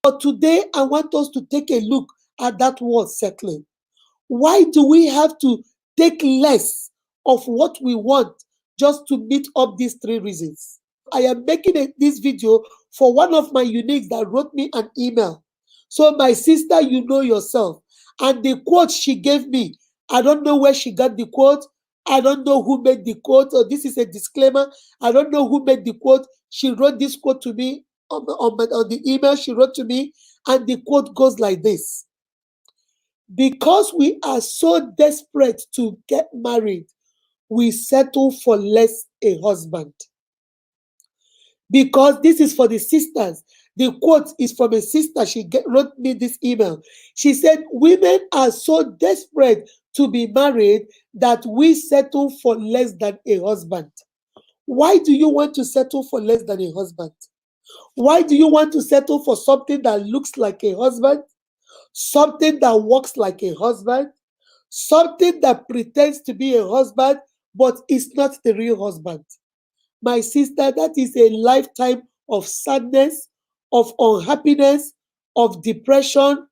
But today, I want us to take a look at that word settling. Why do we have to take less of what we want just to meet up these three reasons? I am making this video for one of my uniques that wrote me an email. So, my sister, you know yourself. And the quote she gave me, I don't know where she got the quote. I don't know who made the quote. Or this is a disclaimer. I don't know who made the quote. She wrote this quote to me on the email she wrote to me. And the quote goes like this: because we are so desperate to get married, we settle for less a husband. Because this is for the sisters. The quote is from a sister. She wrote me this email. She said, women are so desperate to be married that we settle for less than a husband. Why do you want to settle for less than a husband? Why do you want to settle for something that looks like a husband? Something that walks like a husband? Something that pretends to be a husband, but is not the real husband? My sister, that is a lifetime of sadness, of unhappiness, of depression,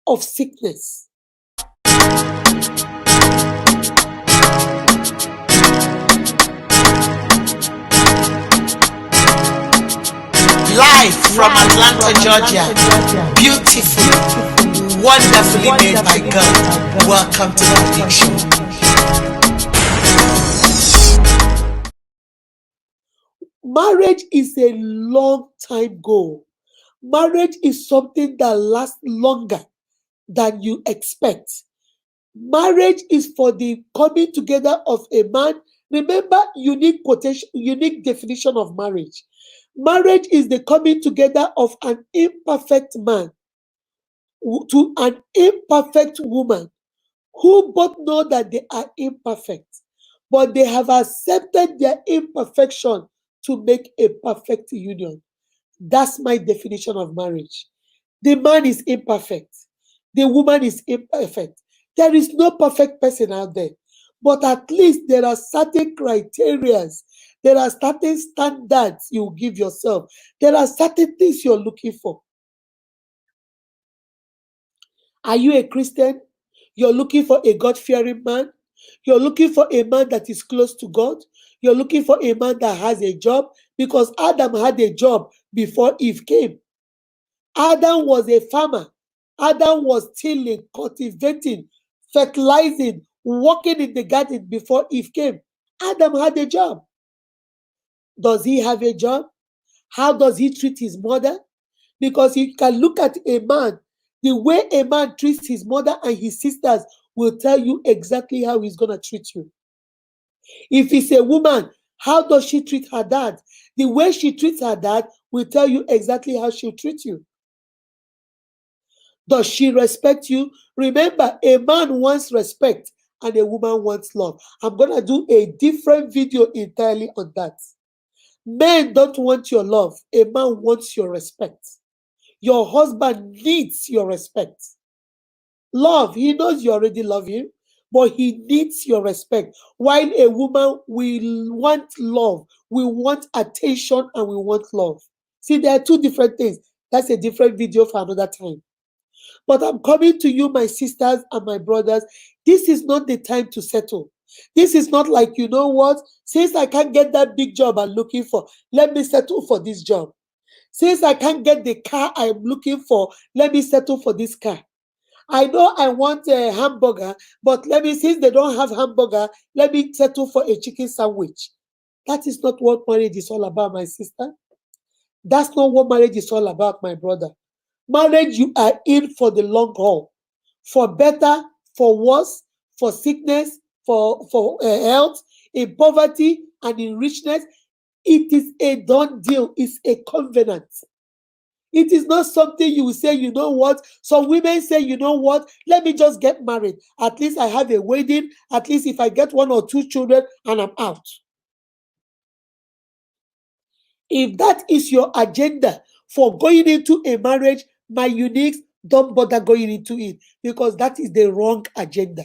of sickness. Live from Atlanta, Georgia. Beautiful, wonderfully made by God. Welcome to the Big Show. Marriage is a long time goal. Marriage is something that lasts longer than you expect. Marriage is for the coming together of a man. Remember, unique quotation, unique definition of marriage. Marriage is the coming together of an imperfect man to an imperfect woman who both know that they are imperfect, but they have accepted their imperfection to make a perfect union. That's my definition of marriage. The man is imperfect. The woman is imperfect. There is no perfect person out there. But at least there are certain criteria. There are certain standards you give yourself. There are certain things you're looking for. Are you a Christian? You're looking for a God-fearing man. You're looking for a man that is close to God. You're looking for a man that has a job, because Adam had a job before Eve came. Adam was a farmer. Adam was tilling, cultivating, fertilizing, working in the garden before Eve came. Adam had a job. Does he have a job? How does he treat his mother? Because you can look at a man, the way a man treats his mother and his sisters will tell you exactly how he's going to treat you. If it's a woman, how does she treat her dad? The way she treats her dad will tell you exactly how she'll treat you. Does she respect you? Remember, a man wants respect and a woman wants love. I'm going to do a different video entirely on that. Men don't want your love. A man wants your respect. Your husband needs your respect. Love, he knows you already love him, but he needs your respect. While a woman will want love, we want attention, and we want love. See, there are two different things. That's a different video for another time. But I'm coming to you, my sisters and my brothers. This is not the time to settle. This is not like, you know what? Since I can't get that big job I'm looking for, let me settle for this job. Since I can't get the car I'm looking for, let me settle for this car. I know I want a hamburger, but since they don't have hamburger, let me settle for a chicken sandwich. That is not what marriage is all about, my sister. That's not what marriage is all about, my brother. Marriage, you are in for the long haul. For better, for worse, for sickness, for health, in poverty, and in richness. It is a done deal. It's a covenant. It is not something you will say, you know what? Some women say, you know what? Let me just get married. At least I have a wedding. At least if I get 1 or 2 children and I'm out. If that is your agenda for going into a marriage, my uniques, don't bother going into it, because that is the wrong agenda.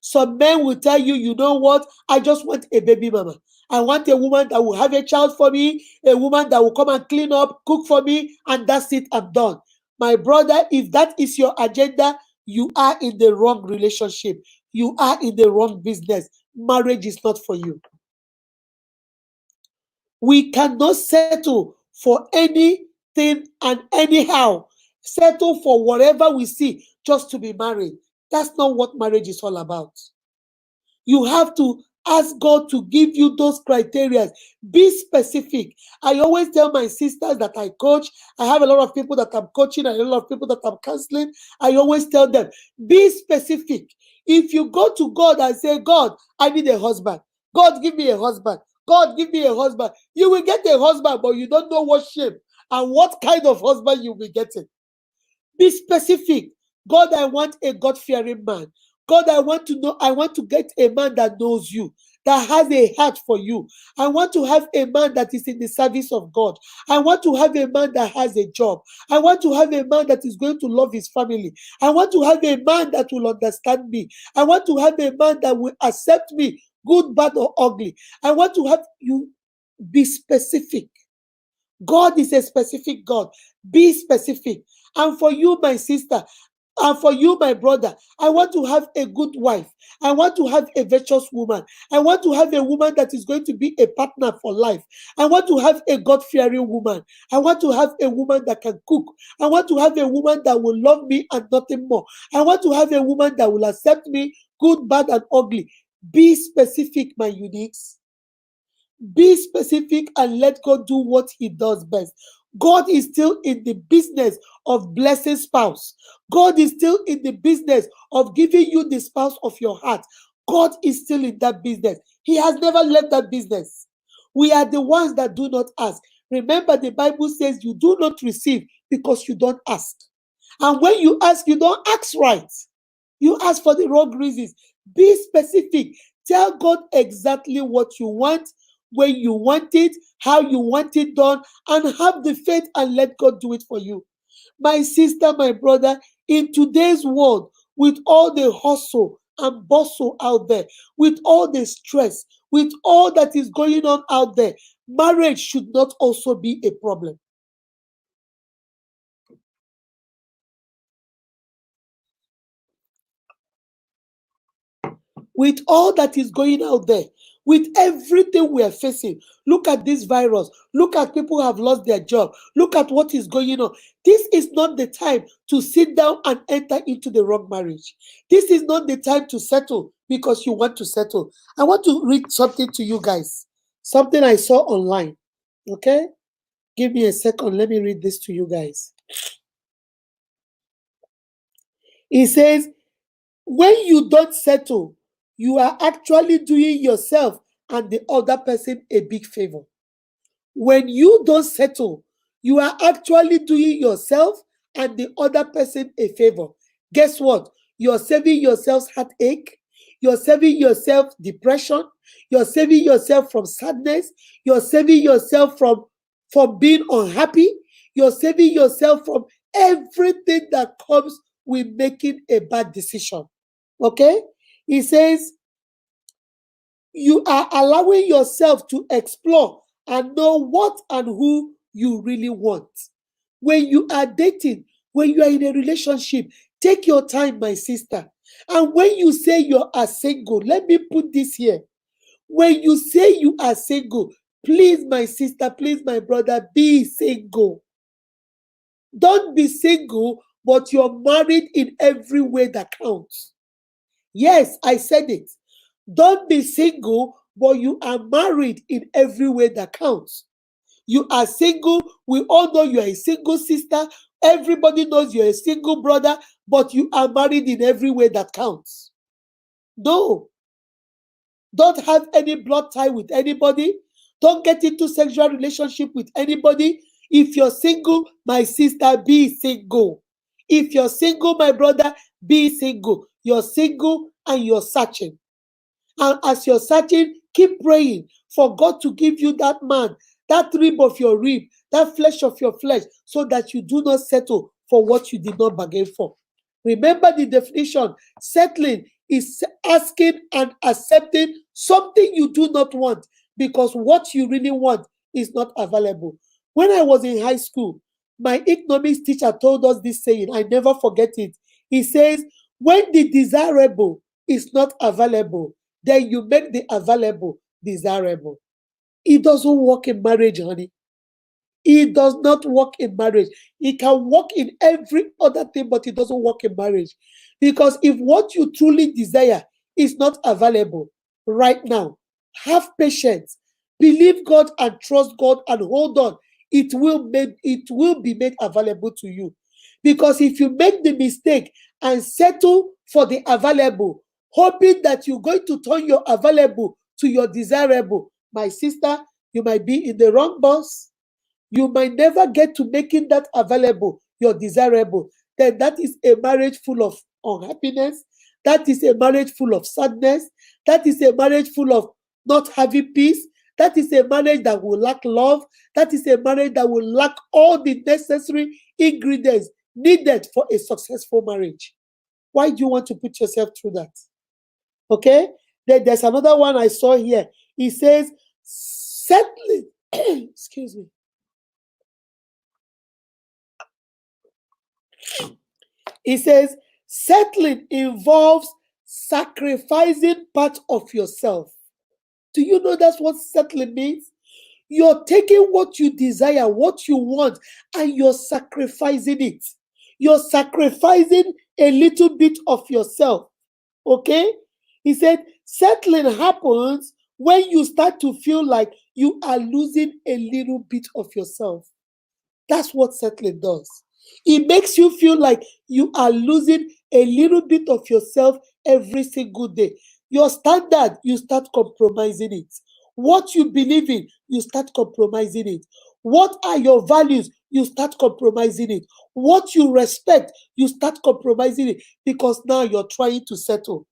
Some men will tell you, you know what? I just want a baby mama. I want a woman that will have a child for me, a woman that will come and clean up, cook for me, and that's it, I'm done. My brother, if that is your agenda, you are in the wrong relationship. You are in the wrong business. Marriage is not for you. We cannot settle for anything and anyhow. Settle for whatever we see just to be married. That's not what marriage is all about. You have to ask God to give you those criteria. Be specific. I always tell my sisters that I coach. I have a lot of people that I'm coaching and a lot of people that I'm counseling. I always tell them, be specific. If you go to God and say, God, I need a husband. God, give me a husband. God, give me a husband. You will get a husband, but you don't know what shape and what kind of husband you'll be getting. Be specific. God, I want a God-fearing man. God, I want to get a man that knows you, that has a heart for you. I want to have a man that is in the service of God. I want to have a man that has a job. I want to have a man that is going to love his family. I want to have a man that will understand me. I want to have a man that will accept me, good, bad, or ugly. I want to have you. Be specific. God is a specific God. Be specific. And for you, my sister, and for you, my brother, I want to have a good wife. I want to have a virtuous woman. I want to have a woman that is going to be a partner for life. I want to have a God-fearing woman. I want to have a woman that can cook. I want to have a woman that will love me and nothing more. I want to have a woman that will accept me, good, bad, and ugly. Be specific, my uniques. Be specific and let God do what he does best. God is still in the business of blessing spouse. God is still in the business of giving you the spouse of your heart. God is still in that business. He has never left that business. We are the ones that do not ask. Remember, the Bible says you do not receive because you don't ask. And when you ask, you don't ask right. You ask for the wrong reasons. Be specific. Tell God exactly what you want, when you want it, how you want it done, and have the faith and let God do it for you. My sister, my brother, in today's world, with all the hustle and bustle out there, with all the stress, with all that is going on out there, marriage should not also be a problem. With all that is going out there, with everything we are facing, look at this virus, look at people who have lost their job, look at what is going on. This is not the time to sit down and enter into the wrong marriage. This is not the time to settle because you want to settle. I want to read something to you guys, something I saw online. Okay, give me a second, let me read this to you guys. It says, when you don't settle, you are actually doing yourself and the other person a big favor. When you don't settle, you are actually doing yourself and the other person a favor. Guess what? You're saving yourself heartache. You're saving yourself depression. You're saving yourself from sadness. You're saving yourself from being unhappy. You're saving yourself from everything that comes with making a bad decision. Okay? He says, you are allowing yourself to explore and know what and who you really want. When you are dating, when you are in a relationship, take your time, my sister. And when you say you are single, let me put this here. When you say you are single, please, my sister, please, my brother, be single. Don't be single, but you're married in every way that counts. Yes, I said it. Don't be single, but you are married in every way that counts. You are single. We all know you are a single sister. Everybody knows you're a single brother, but you are married in every way that counts. No. Don't have any blood tie with anybody. Don't get into sexual relationship with anybody. If you're single, my sister, be single. If you're single, my brother, be single. You're single and you're searching. And as you're searching, keep praying for God to give you that man, that rib of your rib, that flesh of your flesh, so that you do not settle for what you did not bargain for. Remember the definition. Settling is asking and accepting something you do not want because what you really want is not available. When I was in high school, my economics teacher told us this saying, I never forget it. He says, when the desirable is not available, then you make the available desirable. It doesn't work in marriage, honey. It does not work in marriage. It can work in every other thing, but it doesn't work in marriage. Because if what you truly desire is not available right now, have patience, believe God and trust God and hold on. It will be made available to you. Because if you make the mistake and settle for the available, hoping that you're going to turn your available to your desirable, my sister, you might be in the wrong bus. You might never get to making that available your desirable. Then that is a marriage full of unhappiness. That is a marriage full of sadness. That is a marriage full of not having peace. That is a marriage that will lack love. That is a marriage that will lack all the necessary ingredients needed for a successful marriage. Why do you want to put yourself through that? Okay? Then there's another one I saw here. He says, settling, excuse me. He says, settling involves sacrificing part of yourself. Do you know that's what settling means? You're taking what you desire, what you want, and you're sacrificing it. You're sacrificing a little bit of yourself. Okay? He said, settling happens when you start to feel like you are losing a little bit of yourself. That's what settling does. It makes you feel like you are losing a little bit of yourself every single day. Your standard, you start compromising it. What you believe in, you start compromising it. What are your values? You start compromising it. What you respect, you start compromising it because now you're trying to settle.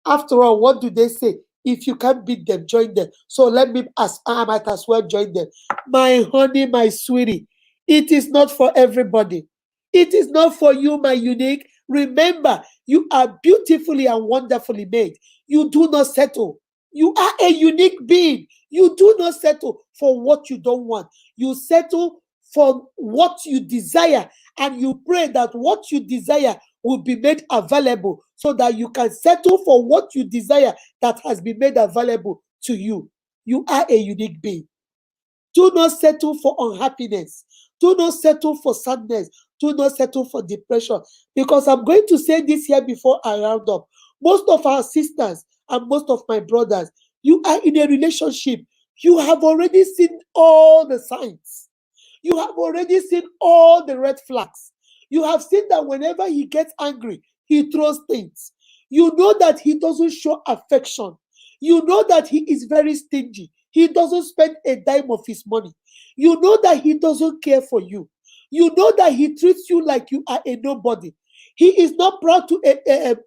After all, what do they say? If you can't beat them, join them. So let me, I might as well join them. My honey, my sweetie, it is not for everybody. It is not for you, my unique. Remember, you are beautifully and wonderfully made. You do not settle. You are a unique being. You do not settle for what you don't want. You settle for what you desire, and you pray that what you desire will be made available so that you can settle for what you desire that has been made available to you. You are a unique being. Do not settle for unhappiness. Do not settle for sadness. Do not settle for depression. Because I'm going to say this here before I round up. Most of our sisters and most of my brothers, you are in a relationship. You have already seen all the signs. You have already seen all the red flags. You have seen that whenever he gets angry, he throws things. You know that he doesn't show affection. You know that he is very stingy. He doesn't spend a dime of his money. You know that he doesn't care for you. You know that he treats you like you are a nobody. He is not proud to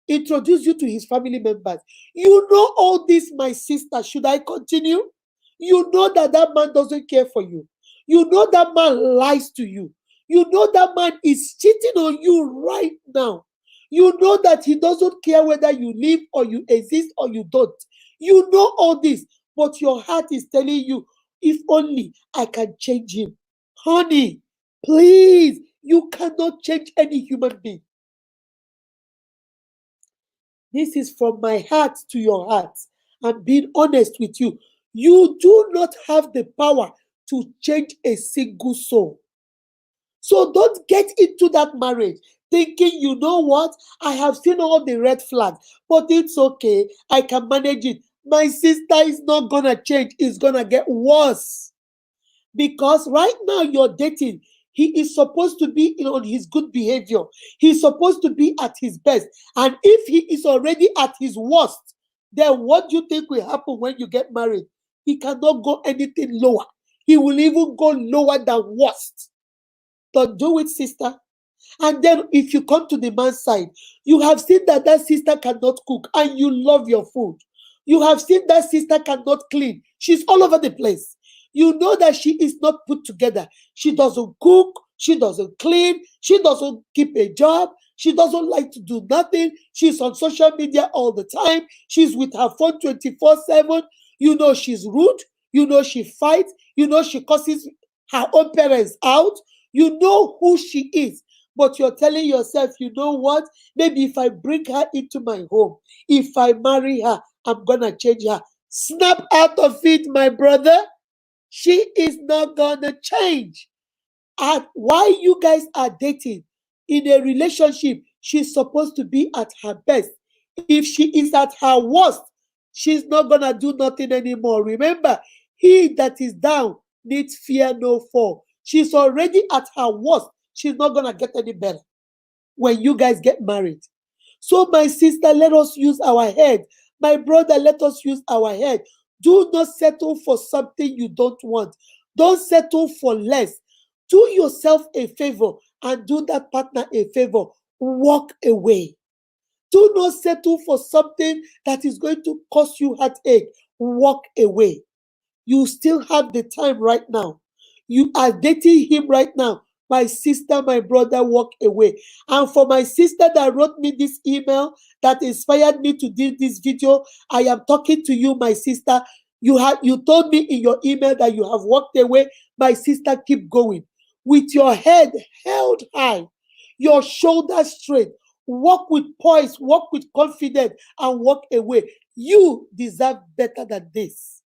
introduce you to his family members. You know all this, my sister. Should I continue? You know that that man doesn't care for you. You know that man lies to you. You know that man is cheating on you right now. You know that he doesn't care whether you live or you exist or you don't. You know all this, but your heart is telling you, if only I can change him. Honey, please, you cannot change any human being. This is from my heart to your heart. I'm being honest with you. You do not have the power to change a single soul. So don't get into that marriage thinking, you know what? I have seen all the red flags, but it's okay. I can manage it. My sister is not going to change. It's going to get worse. Because right now you're dating. He is supposed to be on his good behavior. He's supposed to be at his best. And if he is already at his worst, then what do you think will happen when you get married? He cannot go anything lower. He will even go lower than worst. Don't do it, sister. And then if you come to the man's side, you have seen that that sister cannot cook and you love your food. You have seen that sister cannot clean. She's all over the place. You know that she is not put together. She doesn't cook. She doesn't clean. She doesn't keep a job. She doesn't like to do nothing. She's on social media all the time. She's with her phone 24/7. You know she's rude. You know she fights. You know she causes her own parents out. You know who she is. But you're telling yourself, you know what? Maybe if I bring her into my home, if I marry her, I'm going to change her. Snap out of it, my brother. She is not going to change. And while you guys are dating in a relationship, she's supposed to be at her best. If she is at her worst, she's not going to do nothing anymore. Remember, he that is down needs fear no fall. She's already at her worst. She's not going to get any better when you guys get married. So, my sister, let us use our head. My brother, let us use our head. Do not settle for something you don't want. Don't settle for less. Do yourself a favor and do that partner a favor. Walk away. Do not settle for something that is going to cause you heartache. Walk away. You still have the time right now. You are dating him right now. My sister, my brother, walk away. And for my sister that wrote me this email that inspired me to do this video, I am talking to you, my sister. You told me in your email that you have walked away. My sister, keep going. With your head held high, your shoulders straight, walk with poise, walk with confidence, and walk away. You deserve better than this.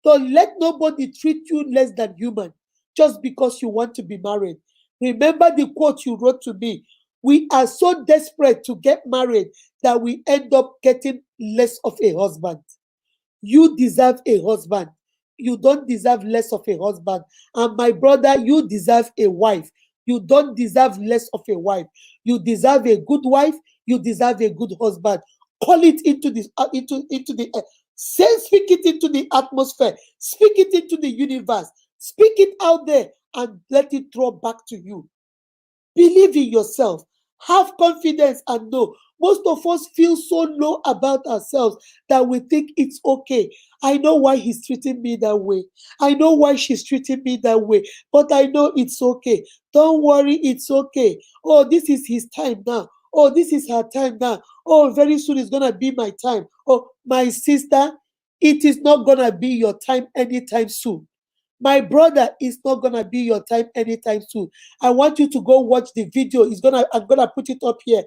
So let nobody treat you less than human just because you want to be married. Remember the quote you wrote to me. We are so desperate to get married that we end up getting less of a husband. You deserve a husband. You don't deserve less of a husband. And my brother, you deserve a wife. You don't deserve less of a wife. You deserve a good wife. You deserve a good husband. Call it into this into the say, speak it into the atmosphere. Speak it into the universe. Speak it out there and let it throw back to you. Believe in yourself. Have confidence and know. Most of us feel so low about ourselves that we think it's okay. I know why he's treating me that way. I know why she's treating me that way. But I know it's okay. Don't worry, it's okay. Oh, this is his time now. Oh, this is her time now. Oh, very soon it's going to be my time. Oh, my sister, it is not going to be your time anytime soon. My brother, it's not gonna be your time anytime soon. I want you to go watch the video. I'm gonna put it up here.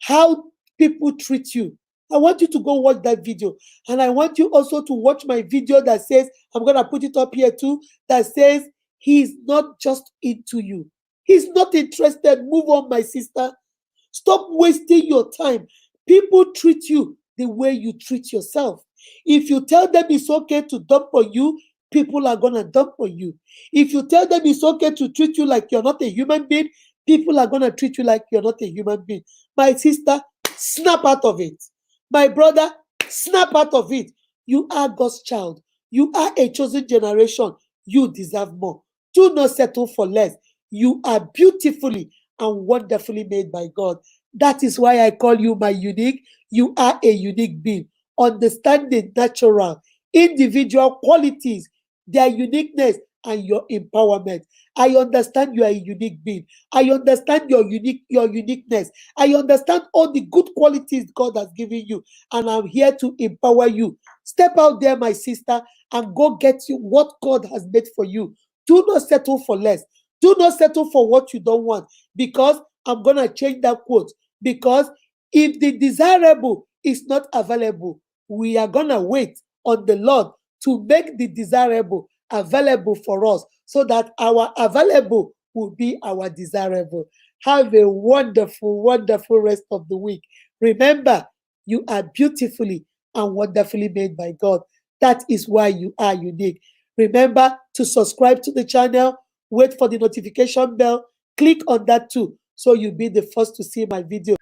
How people treat you. I want you to go watch that video. And I want you also to watch my video that says, I'm gonna put it up here too, that says he's not just into you. He's not interested. Move on, my sister. Stop wasting your time. People treat you the way you treat yourself. If you tell them it's okay to dump on you, people are going to dump on you. If you tell them it's okay to treat you like you're not a human being, people are going to treat you like you're not a human being. My sister, snap out of it. My brother, snap out of it. You are God's child. You are a chosen generation. You deserve more. Do not settle for less. You are beautifully and wonderfully made by God. That is why I call you my unique. You are a unique being. Understanding natural, individual qualities, their uniqueness, and your empowerment. I understand you are a unique being. I understand your uniqueness. I understand all the good qualities God has given you, and I'm here to empower you. Step out there, my sister, and go get you what God has made for you. Do not settle for less. Do not settle for what you don't want, because I'm going to change that quote. Because if the desirable is not available, we are going to wait on the Lord to make the desirable available for us, so that our available will be our desirable. Have a wonderful, wonderful rest of the week. Remember, you are beautifully and wonderfully made by God. That is why you are unique. Remember to subscribe to the channel, wait for the notification bell, click on that too, so you'll be the first to see my video.